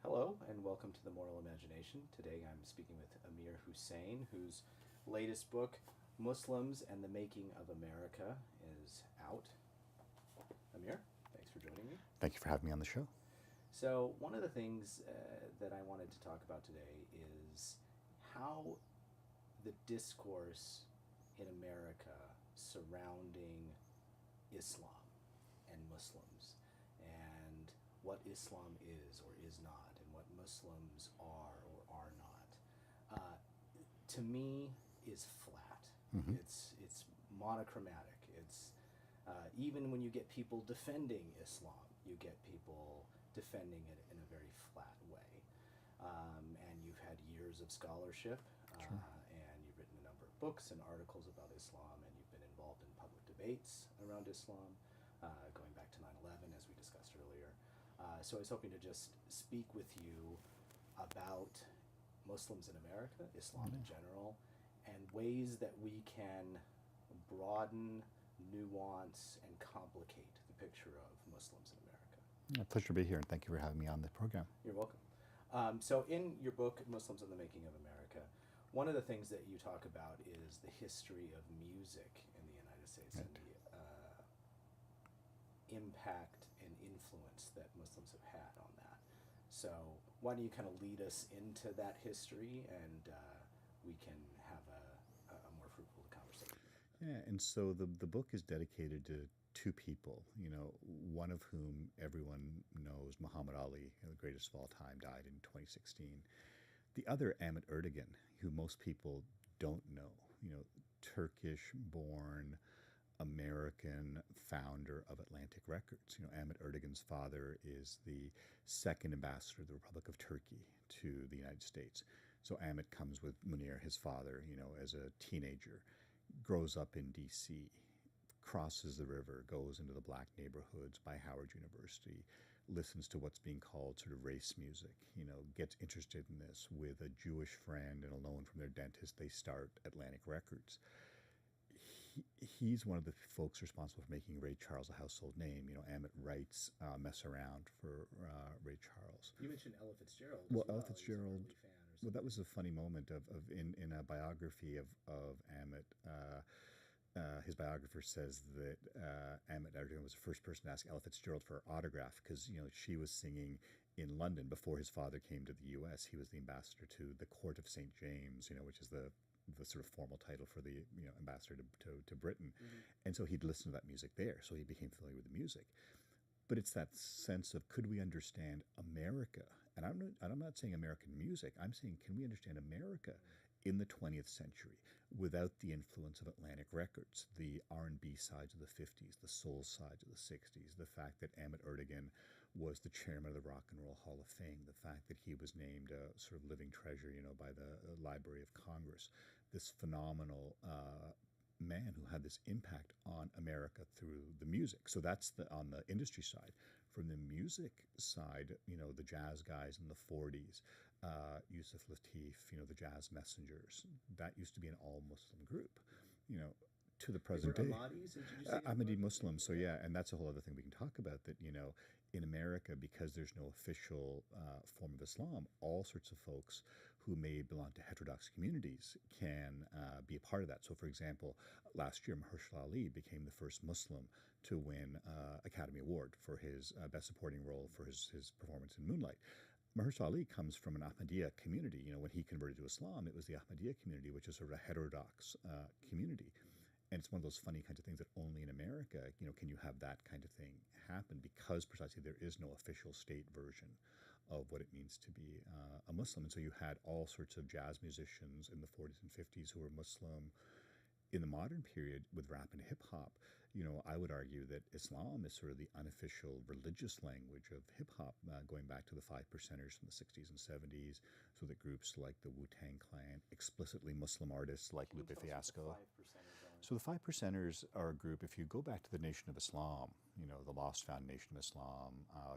Hello and welcome to the Moral Imagination. Today I'm speaking with Amir Hussain, whose latest book, Muslims and the Making of America, is out. Amir, thanks for joining me. Thank you for having me on the show. So, one of the things that I wanted to talk about today is how the discourse in America surrounding Islam and Muslims and what Islam is or is not and what Muslims are or are not, uh, to me is flat. Hmm. It's monochromatic. It's even when you get people defending Islam, you get people defending it in a very flat way. And you've had years of scholarship, Sure. and you've written a number of books and articles about Islam, and you've been involved in public debates around Islam, going back to 9/11, as we discussed earlier. So I was hoping to just speak with you about Muslims in America, Islam in general, and ways that we can broaden, nuance, and complicate the picture of Muslims in America. Yeah, pleasure to be here, and thank you for having me on the program. You're welcome. So, in your book, Muslims and the Making of America, one of the things that you talk about is the history of music in the United States Right. and the impact and influence that Muslims have had on that. So, why don't you kind of lead us into that history and we can have a more fruitful conversation? Yeah, and so the book is dedicated to two people, one of whom everyone knows, Muhammad Ali, the greatest of all time, died in 2016. The other, Ahmet Ertegun, who most people don't know, Turkish born American founder of Atlantic Records. Ahmet Ertegun's father is the second ambassador of the Republic of Turkey to the United States. So Ahmet comes with Munir, his father, as a teenager, grows up in D.C., crosses the river, goes into the black neighborhoods by Howard University, listens to what's being called sort of race music, gets interested in this with a Jewish friend and a loan from their dentist. They start Atlantic Records. He's one of the folks responsible for making Ray Charles a household name. Ahmet writes Mess Around for Ray Charles. You mentioned Ella Fitzgerald as Well, well. Ella He was an early Fitzgerald, fan or well, that something. was a funny moment in a biography of Ahmet. His biographer says that Ahmet Erdogan was the first person to ask Ella Fitzgerald for her autograph because she was singing in London before his father came to the U.S. He was the ambassador to the Court of St. James, which is the sort of formal title for the ambassador to Britain. Mm-hmm. And so he'd listen to that music there, so he became familiar with the music. But it's that sense of, could we understand America? And I'm not saying American music. I'm saying, can we understand America in the 20th century without the influence of Atlantic Records, the R&B sides of the 50s, the soul sides of the 60s, the fact that Ahmet Ertegun was the chairman of the Rock and Roll Hall of Fame, the fact that he was named a sort of living treasure, by the Library of Congress, this phenomenal man who had this impact on America through the music. So that's on the industry side. From the music side, the jazz guys in the 40s, Yusuf Lateef, the Jazz Messengers, that used to be an all-Muslim group. To the They were present day, Ahmadis, did you say? Ahmadi Muslim. So yeah, and that's a whole other thing we can talk about. That in America, because there's no official form of Islam, all sorts of folks who may belong to heterodox communities can be a part of that. So, for example, last year, Mahershala Ali became the first Muslim to win Academy Award for his Best Supporting Role for his performance in Moonlight. Mahershala Ali comes from an Ahmadiyya community. When he converted to Islam, it was the Ahmadiyya community, which is sort of a heterodox community. And it's one of those funny kinds of things that only in America, can you have that kind of thing happen because precisely there is no official state version of what it means to be a Muslim. And so you had all sorts of jazz musicians in the 40s and 50s who were Muslim. In the modern period with rap and hip hop, I would argue that Islam is sort of the unofficial religious language of hip hop, going back to the Five Percenters from the 60s and 70s. So that groups like the Wu-Tang Clan, explicitly Muslim artists like Can you Lupe tell us what the Fiasco. 5%ers are? So the Five Percenters are a group, if you go back to the Nation of Islam, the lost found Nation of Islam,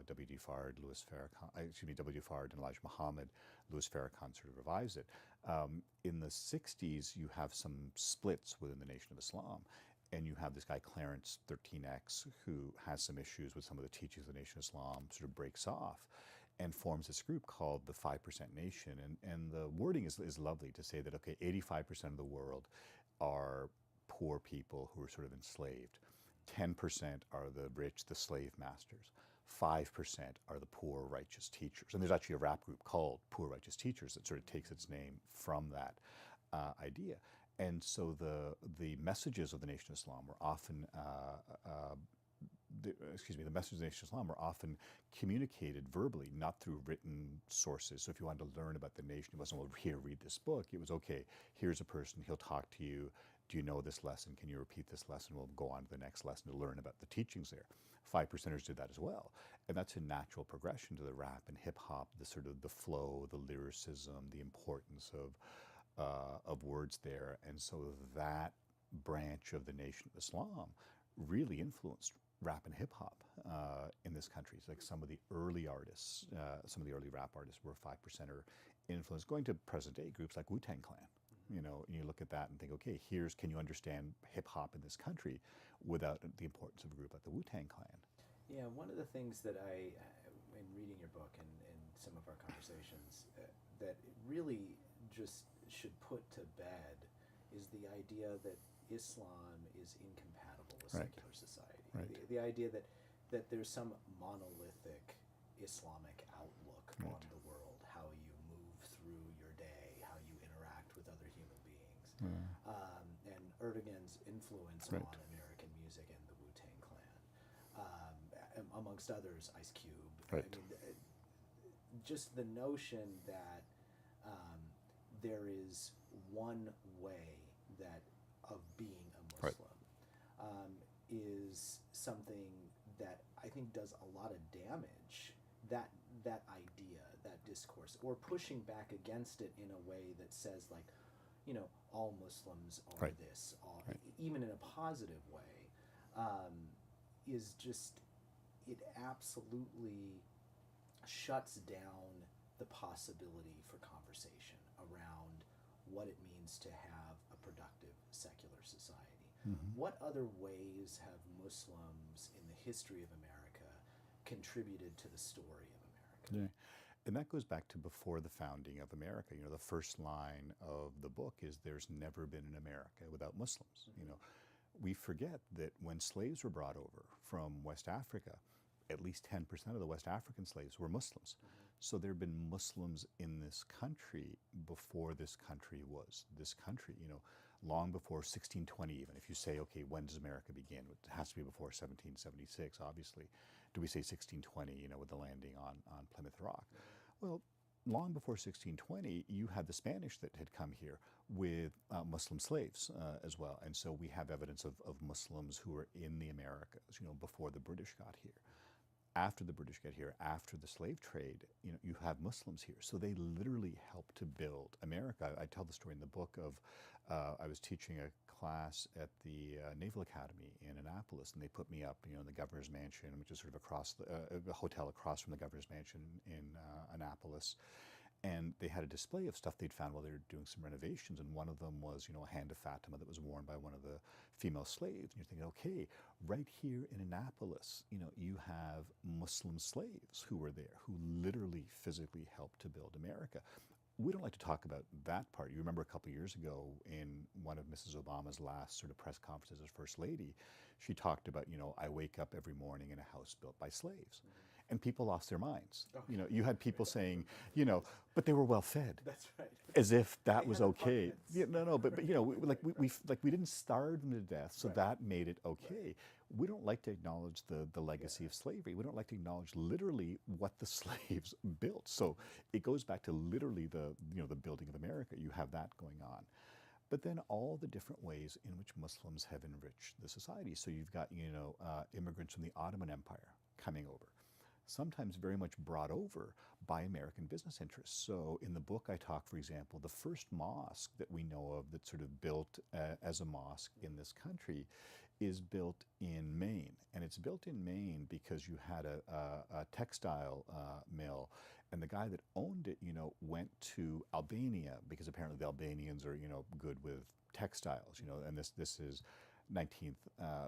W.D. Fard, Louis Farrakhan, W.D. Fard and Elijah Muhammad, Louis Farrakhan sort of revives it. In the 60s, you have some splits within the Nation of Islam. And you have this guy, Clarence 13X, who has some issues with some of the teachings of the Nation of Islam, sort of breaks off. and forms this group called the 5% Nation. And the wording is lovely to say that, okay, 85% of the world are poor people who are sort of enslaved. 10% are the rich, the slave masters. 5% are the poor righteous teachers. And there's actually a rap group called Poor Righteous Teachers that sort of takes its name from that idea. And so the messages of the Nation of Islam were often the messages of the Nation of Islam were often communicated verbally, not through written sources. So if you wanted to learn about the nation, it wasn't, well, here, read this book. It was, okay, here's a person, he'll talk to you. Do you know this lesson? Can you repeat this lesson? We'll go on to the next lesson to learn about the teachings there. 5%ers did that as well. And that's a natural progression to the rap and hip hop, the sort of the flow, the lyricism, the importance of words there. And so that branch of the Nation of Islam really influenced rap and hip hop in this country. It's like some of the early artists, some of the early rap artists were 5%er influence, going to present day groups like Wu-Tang Clan. You know, and you look at that and think, okay, can you understand hip hop in this country without the importance of a group like the Wu-Tang Clan? Yeah, one of the things that in reading your book and some of our conversations, that really just should put to bed is the idea that Islam is incompatible with Right. secular society. Right. The idea that there's some monolithic Islamic outlook Right. on the world, how you move through your day, how you interact with other human beings. And Erdogan's influence Right. on American music and the Wu-Tang Clan, amongst others, Ice Cube. Right. I mean, just the notion that there is one way of being a Right. Muslim is something that I think does a lot of damage. That idea, that discourse, or pushing back against it in a way that says, like, you know, all Muslims are Right. this, Right. even in a positive way, is just, it absolutely shuts down the possibility for conversation around what it means to have a productive secular society. What other ways have Muslims in the history of America contributed to the story of America? Yeah. And that goes back to before the founding of America. You know, the first line of the book is, there's never been an America without Muslims. You know, we forget that when slaves were brought over from West Africa, at least 10% of the West African slaves were Muslims. So there have been Muslims in this country before this country was this country, you know, long before 1620 even. If you say, okay, when does America begin? It has to be before 1776, obviously. Do we say 1620, you know, with the landing on Plymouth Rock? Well, long before 1620, you had the Spanish that had come here with Muslim slaves as well. And so we have evidence of Muslims who were in the Americas, you know, before the British got here. After the British get here, after the slave trade, you know, you have Muslims here. So they literally helped to build America. I tell the story in the book of, I was teaching a class at the Naval Academy in Annapolis, and they put me up, you know, in the governor's mansion, which is sort of across the hotel across from the governor's mansion in Annapolis. And they had a display of stuff they'd found while they were doing some renovations, and one of them was, you know, a hand of Fatima that was worn by one of the female slaves. And you're thinking, okay, right here in Annapolis, you know, you have Muslim slaves who were there, who literally physically helped to build America. We don't like to talk about that part. You remember a couple of years ago in one of Mrs. Obama's last sort of press conferences as First Lady, she talked about, you know, I wake up every morning in a house built by slaves. And people lost their minds. You know, you had people saying, you know, but they were well fed. That's right. As if that They was had okay. apartments. Yeah, no, but you know, we didn't starve them to death, so that made it okay. We don't like to acknowledge the legacy of slavery. We don't like to acknowledge literally what the slaves built. So it goes back to literally the building of America. You have that going on. But then all the different ways in which Muslims have enriched the society. So you've got, you know, immigrants from the Ottoman Empire coming over, sometimes very much brought over by American business interests. So in the book I talk, for example, the first mosque that we know of that's sort of built as a mosque in this country is built in Maine. And it's built in Maine because you had a textile mill, and the guy that owned it, you know, went to Albania because apparently the Albanians are, you know, good with textiles, you know, and this is 19th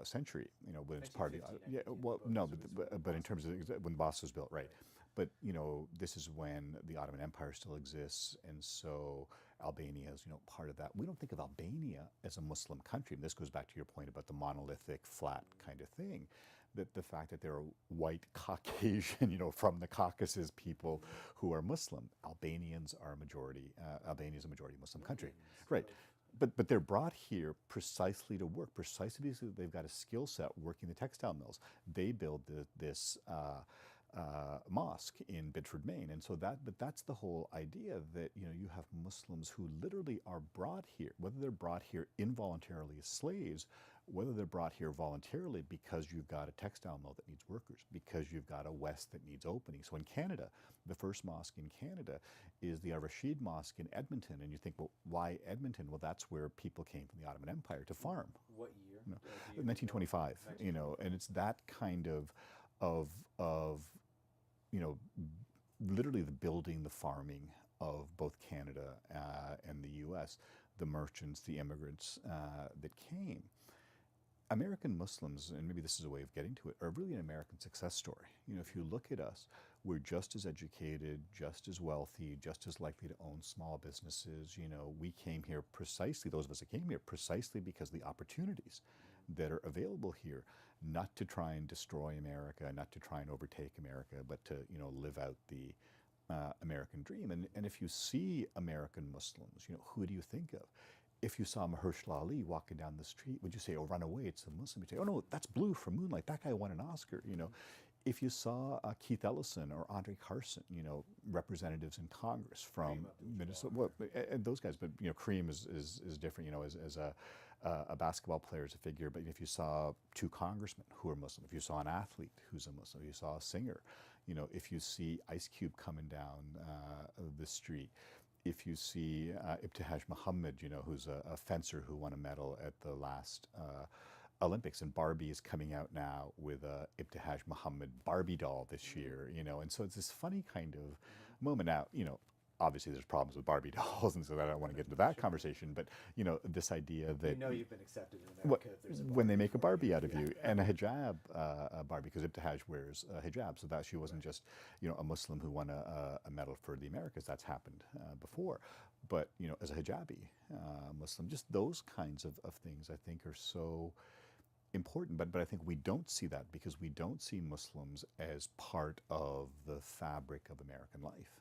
century, you know, when it's part of, 1915, yeah, well, the book no, was but in terms of when the Boston was built, right. But this is when the Ottoman Empire still exists, and so Albania is part of that. We don't think of Albania as a Muslim country. And this goes back to your point about the monolithic, flat kind of thing. That the fact that there are white Caucasian, from the Caucasus people who are Muslim. Albanians are a majority. Albania is a majority Muslim country, right? But they're brought here precisely to work, precisely because they've got a skill set working the textile mills. They build this mosque in Bedford, Maine, and so that's the whole idea that you have Muslims who literally are brought here, whether they're brought here involuntarily as slaves, whether they're brought here voluntarily because you've got a textile mill that needs workers, because you've got a West that needs opening. So in Canada, the first mosque in Canada is the Al-Rashid Mosque in Edmonton, and you think, well, why Edmonton? Well, that's where people came from the Ottoman Empire to farm. What year? 1925. And it's that kind of literally the building, the farming of both Canada and the U.S., the merchants, the immigrants that came. American Muslims, and maybe this is a way of getting to it, are really an American success story. If you look at us, we're just as educated, just as wealthy, just as likely to own small businesses. We came here precisely, those of us that came here, precisely because the opportunities that are available here, not to try and destroy America, not to try and overtake America, but to, live out the American dream. And if you see American Muslims, who do you think of? If you saw Mahershala Ali walking down the street, would you say, oh, run away, it's a Muslim? You'd say, oh, no, that's Blue from Moonlight. That guy won an Oscar, If you saw Keith Ellison or Andre Carson, representatives in Congress from Minnesota, well, and those guys, but, Kareem is different, as a basketball player, as a figure. But if you saw two congressmen who are Muslim, if you saw an athlete who's a Muslim, if you saw a singer, if you see Ice Cube coming down the street, if you see Ibtihaj Muhammad, who's a fencer who won a medal at the last Olympics, and Barbie is coming out now with a Ibtihaj Muhammad Barbie doll this year, and so it's this funny kind of moment. Now, obviously there's problems with Barbie dolls, and so I don't want to get into that conversation, but this idea that you've been accepted in America if there's a when they make a Barbie out of you, and a hijab Barbie, because Ibtihaj wears a hijab, so that she wasn't just a Muslim who won a medal for the Americas. That's happened before, but as a hijabi Muslim, just those kinds of things I think are so important. But I think we don't see that because we don't see Muslims as part of the fabric of American life.